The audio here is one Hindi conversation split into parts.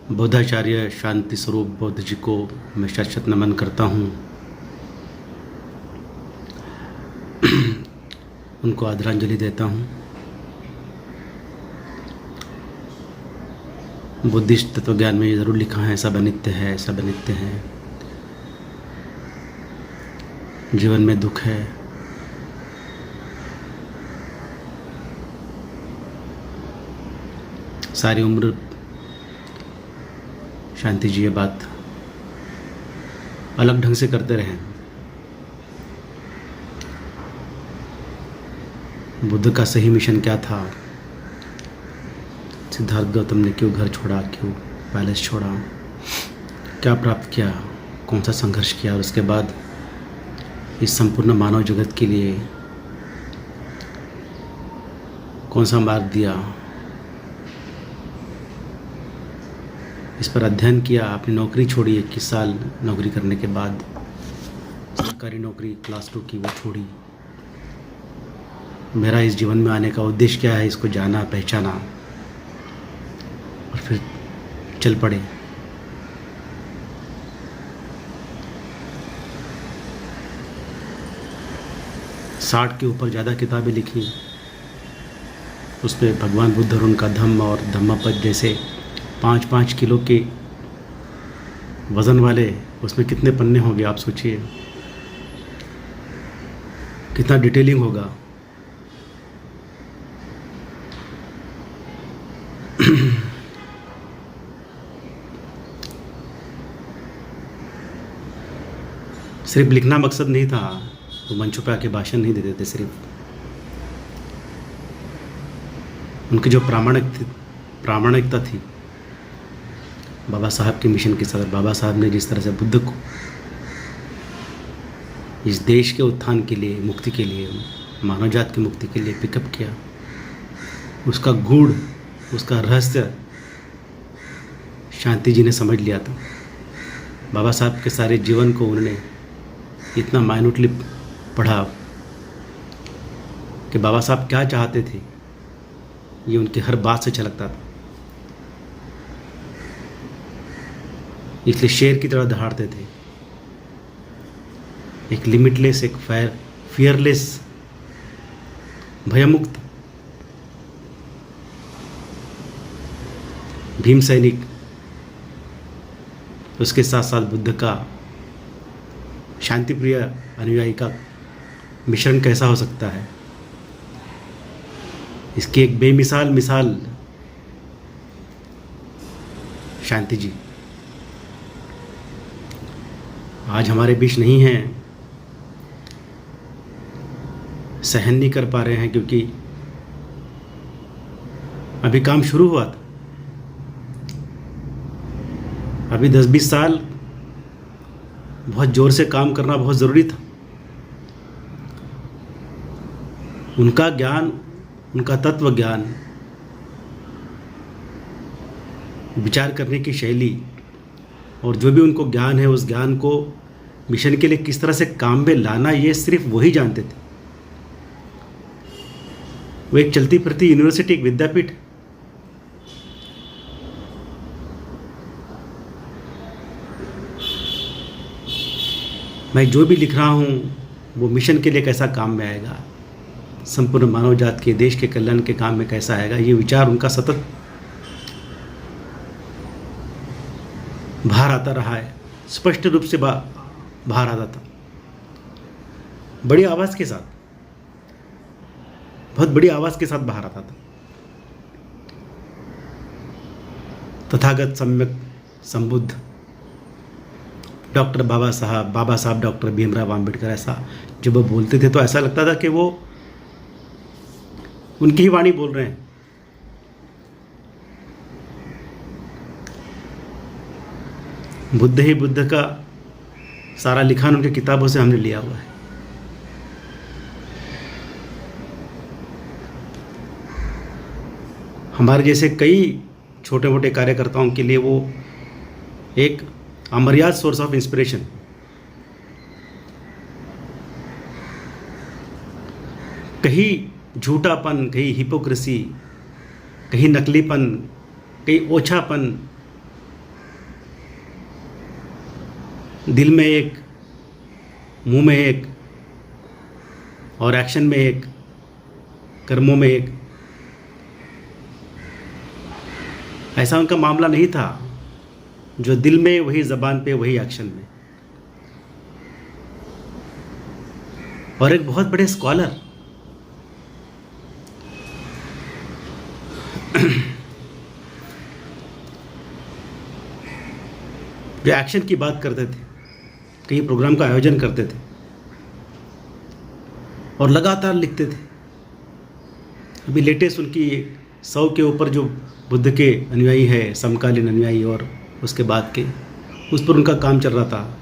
बुद्धाचार्य शांति स्वरूप बुद्ध जी को मैं शत नमन करता हूँ। उनको आदरांजलि देता हूँ। बुद्धिस्ट तत्वज्ञान में ये ज़रूर लिखा है, सब अनित्य है, सब अनित्य है। जीवन में दुख है, सारी उम्र शांति जी ये बात अलग ढंग से करते रहे। बुद्ध का सही मिशन क्या था? सिद्धार्थ गौतम ने क्यों घर छोड़ा, क्यों पैलेस छोड़ा, क्या प्राप्त किया, कौन सा संघर्ष किया, और उसके बाद इस संपूर्ण मानव जगत के लिए कौन सा मार्ग दिया, इस पर अध्ययन किया। अपनी नौकरी छोड़ी, 21 साल नौकरी करने के बाद सरकारी नौकरी क्लास 2 की वो छोड़ी। मेरा इस जीवन में आने का उद्देश्य क्या है, इसको जाना, पहचाना और फिर चल पड़े। साठ के ऊपर ज़्यादा किताबें लिखी, उसमें भगवान बुद्ध और उनका धम्म और धम्मपद जैसे 5-5 किलो के वज़न वाले, उसमें कितने पन्ने होंगे आप सोचिए, कितना डिटेलिंग होगा। सिर्फ लिखना मकसद नहीं था, वो मंचों पे आके भाषण नहीं देते थे सिर्फ। उनकी जो प्रामाणिकता थी, बाबा साहब के मिशन के साथ, बाबा साहब ने जिस तरह से बुद्ध को इस देश के उत्थान के लिए, मुक्ति के लिए, मानवजात की मुक्ति के लिए पिकअप किया, उसका गूढ़, उसका रहस्य शांति जी ने समझ लिया था। बाबा साहब के सारे जीवन को उन्होंने इतना माइन्यूटली पढ़ा कि बाबा साहब क्या चाहते थे ये उनकी हर बात से झलकता था। इसलिए शेर की तरह दहाड़ते थे, एक लिमिटलेस, एक फियरलेस, भयमुक्त भीम सैनिक। उसके साथ साथ बुद्ध का शांति प्रिय अनुयायी का मिश्रण कैसा हो सकता है, इसकी एक बेमिसाल मिसाल शांति जी आज हमारे बीच नहीं हैं। सहन नहीं कर पा रहे हैं क्योंकि अभी काम शुरू हुआ था। अभी 10-20 साल बहुत ज़ोर से काम करना बहुत ज़रूरी था। उनका ज्ञान, उनका तत्व ज्ञान, विचार करने की शैली और जो भी उनको ज्ञान है, उस ज्ञान को मिशन के लिए किस तरह से काम में लाना, ये सिर्फ वही जानते थे। वो एक चलती फिरती यूनिवर्सिटी, एक विद्यापीठ। मैं जो भी लिख रहा हूँ वो मिशन के लिए कैसा काम में आएगा, संपूर्ण मानव जात के, देश के कल्याण के काम में कैसा आएगा, ये विचार उनका सतत बाहर आता रहा है। स्पष्ट रूप से बाहर आता था, बड़ी आवाज़ के साथ, बहुत बड़ी आवाज़ के साथ बाहर आता था। तथागत सम्यक संबुद्ध डॉक्टर बाबा साहब डॉक्टर भीमराव आम्बेडकर, ऐसा जब वो बोलते थे तो ऐसा लगता था कि वो उनकी ही वाणी बोल रहे हैं। बुद्ध ही बुद्ध का सारा लिखान उनकी किताबों से हमने लिया हुआ है। हमारे जैसे कई छोटे मोटे कार्यकर्ताओं के लिए वो एक अमर्याद सोर्स ऑफ इंस्पिरेशन। कहीं झूठापन, कहीं हिपोक्रेसी, कहीं नकलीपन, कहीं ओछापन, दिल में एक, मुंह में एक, और एक्शन में एक, कर्मों में एक। ऐसा उनका मामला नहीं था, जो दिल में वही ज़बान पे वही एक्शन में। और एक बहुत बड़े स्कॉलर, जो एक्शन की बात करते थे, कई प्रोग्राम का आयोजन करते थे और लगातार लिखते थे। अभी लेटेस्ट उनकी 100 के ऊपर जो बुद्ध के अनुयायी है, समकालीन अनुयायी और उसके बाद के, उस पर उनका काम चल रहा था।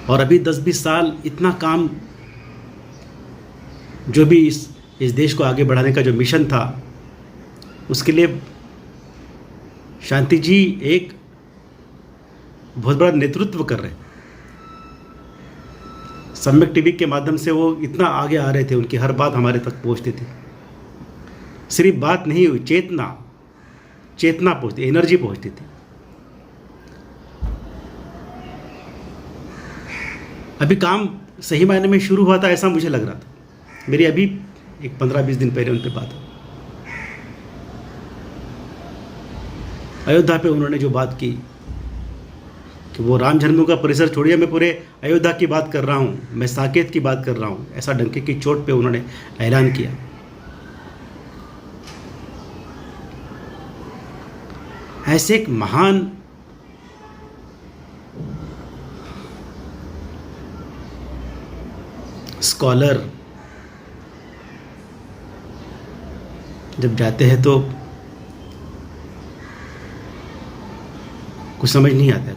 और अभी 10-20 साल इतना काम, जो भी इस देश को आगे बढ़ाने का जो मिशन था, उसके लिए शांति जी एक बहुत बड़ा नेतृत्व कर रहे हैं। सम्यक टीवी के माध्यम से वो इतना आगे आ रहे थे, उनकी हर बात हमारे तक पहुंचती थी। सिर्फ बात नहीं हुई, चेतना पहुंचती, एनर्जी पहुंचती थी। अभी काम सही मायने में शुरू हुआ था, ऐसा मुझे लग रहा था। मेरी अभी एक 15-20 दिन पहले उन पर बात हुई। अयोध्या पे उन्होंने जो बात की कि वो राम जन्मभूमि का परिसर छोड़िए, मैं पूरे अयोध्या की बात कर रहा हूँ, मैं साकेत की बात कर रहा हूँ, ऐसा डंके की चोट पे उन्होंने ऐलान किया। ऐसे एक महान स्कॉलर जब जाते हैं तो कुछ समझ नहीं आता है,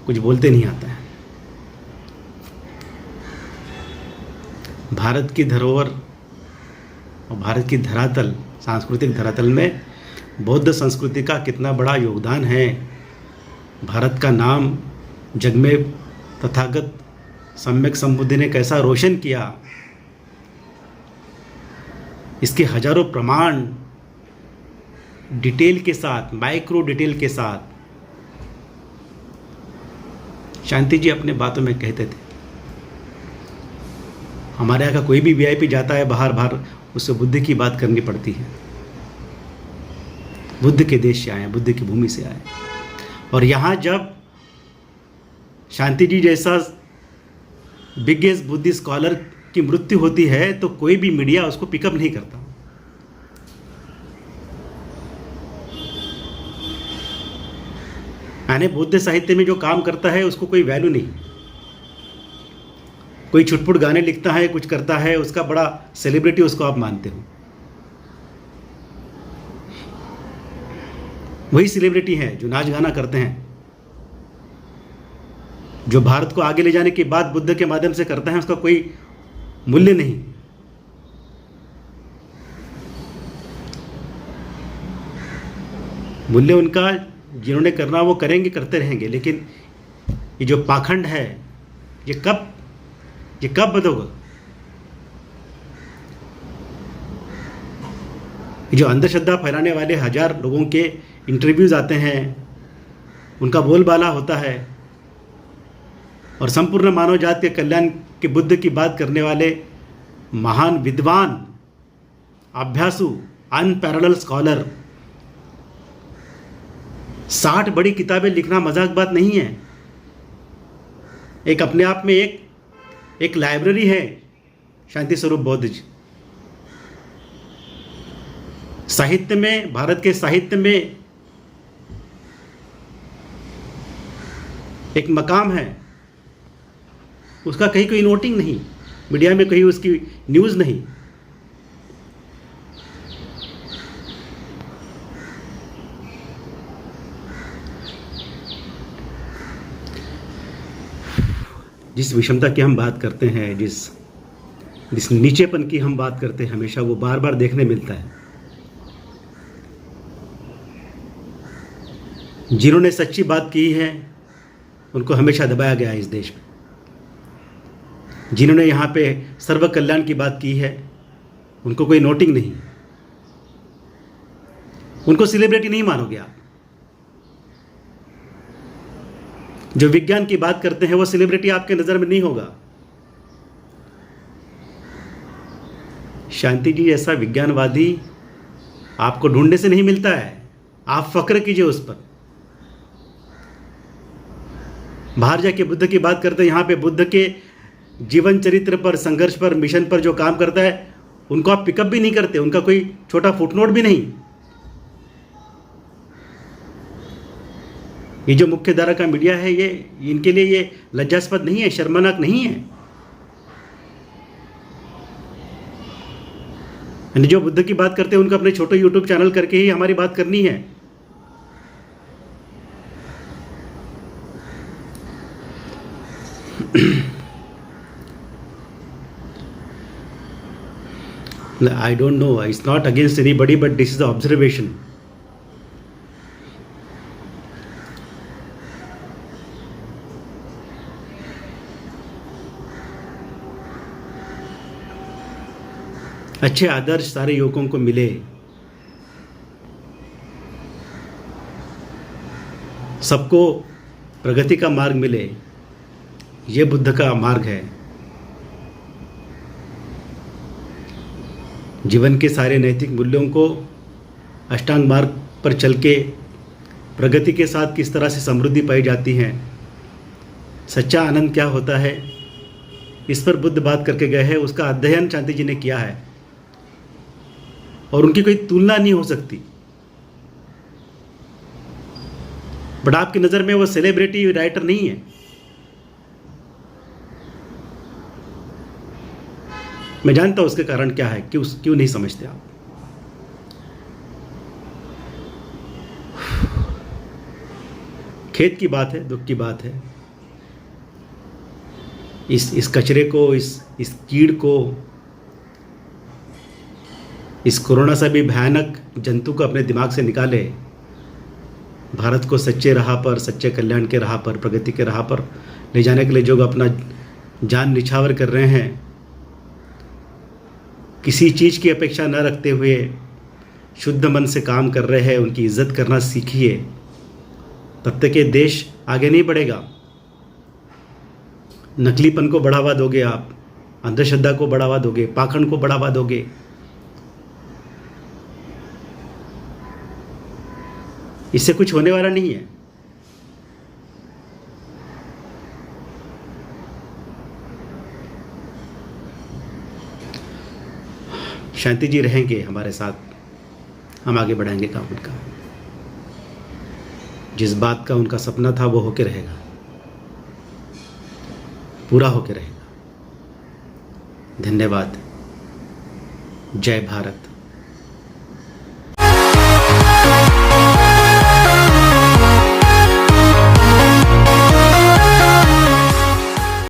कुछ बोलते नहीं आता है। भारत की धरोहर और भारत की धरातल, सांस्कृतिक धरातल में बौद्ध संस्कृति का कितना बड़ा योगदान है। भारत का नाम जग में तथागत सम्यक संबुद्ध ने कैसा रोशन किया, इसके हजारों प्रमाण डिटेल के साथ, माइक्रो डिटेल के साथ शांति जी अपने बातों में कहते थे। हमारे यहाँ का कोई भी वीआईपी जाता है बाहर, उससे बुद्ध की बात करनी पड़ती है। बुद्ध के देश से आए, बुद्ध की भूमि से आए। और यहाँ जब शांति जी जैसा बिगेस्ट बुद्धिस्ट स्कॉलर की मृत्यु होती है तो कोई भी मीडिया उसको पिकअप नहीं करता। यानी बौद्ध साहित्य में जो काम करता है उसको कोई वैल्यू नहीं। कोई छुटपुट गाने लिखता है, कुछ करता है, उसका बड़ा सेलिब्रिटी उसको आप मानते हो। वही सेलिब्रिटी है जो नाच गाना करते हैं, जो भारत को आगे ले जाने की बात बुद्ध के माध्यम से करता है, उसका कोई मूल्य नहीं। मूल्य उनका जिन्होंने करना वो करेंगे, करते रहेंगे। लेकिन ये जो पाखंड है, ये कब बंद होगा? ये जो अंधश्रद्धा फैलाने वाले 1000 लोगों के इंटरव्यूज आते हैं, उनका बोलबाला होता है, और संपूर्ण मानव जाति के कल्याण के बुद्ध की बात करने वाले महान विद्वान, अभ्यासु, अनपैरेलल स्कॉलर, 60 बड़ी किताबें लिखना मजाक बात नहीं है। एक अपने आप में एक लाइब्रेरी है शांति स्वरूप बौद्ध जी। साहित्य में, भारत के साहित्य में एक मकाम है, उसका कहीं कोई नोटिंग नहीं, मीडिया में कहीं उसकी न्यूज़ नहीं। जिस विषमता की हम बात करते हैं, जिस नीचेपन की हम बात करते हैं, हमेशा वो बार बार देखने मिलता है। जिन्होंने सच्ची बात की है उनको हमेशा दबाया गया है इस देश में। जिन्होंने यहाँ पे सर्व कल्याण की बात की है उनको कोई नोटिंग नहीं, उनको सेलिब्रिटी नहीं मानोगे आप। जो विज्ञान की बात करते हैं वो सेलिब्रिटी आपके नज़र में नहीं होगा। शांति जी जैसा विज्ञानवादी आपको ढूंढने से नहीं मिलता है, आप फक्र कीजिए उस पर। बाहर जाके बुद्ध की बात करते हैं, यहाँ पे बुद्ध के जीवन चरित्र पर, संघर्ष पर, मिशन पर जो काम करता है उनको आप पिकअप भी नहीं करते, उनका कोई छोटा फुटनोट भी नहीं। ये जो मुख्य धारा का मीडिया है, ये इनके लिए ये लज्जास्पद नहीं है, शर्मनाक नहीं है। यानी जो बुद्ध की बात करते हैं उनको अपने छोटे यूट्यूब चैनल करके ही हमारी बात करनी है। I don't know, it's not against anybody, but this is the observation. अच्छे आदर्श सारे युवकों को मिले, सबको प्रगति का मार्ग मिले, ये बुद्ध का मार्ग है। जीवन के सारे नैतिक मूल्यों को अष्टांग मार्ग पर चल के प्रगति के साथ किस तरह से समृद्धि पाई जाती है, सच्चा आनंद क्या होता है, इस पर बुद्ध बात करके गए हैं। उसका अध्ययन शांति जी ने किया है और उनकी कोई तुलना नहीं हो सकती। बट आपकी नज़र में वो सेलिब्रिटी राइटर नहीं है। मैं जानता हूं उसके कारण क्या है, क्यों नहीं समझते आप। खेद की बात है, दुख की बात है। इस कचरे को, इस कीड़ को, इस कोरोना से भी भयानक जंतु को अपने दिमाग से निकाले। भारत को सच्चे राह पर, सच्चे कल्याण के राह पर, प्रगति के राह पर ले जाने के लिए जो अपना जान निछावर कर रहे हैं, किसी चीज़ की अपेक्षा न रखते हुए शुद्ध मन से काम कर रहे हैं, उनकी इज्जत करना सीखिए। तब तक ये देश आगे नहीं बढ़ेगा। नकलीपन को बढ़ावा दोगे आप, अंधश्रद्धा को बढ़ावा दोगे, पाखंड को बढ़ावा दोगे। इससे कुछ होने वाला नहीं है। शांति जी रहेंगे हमारे साथ, हम आगे बढ़ाएंगे काम उनका। जिस बात का उनका सपना था वो होके रहेगा, पूरा होके रहेगा। धन्यवाद। जय भारत।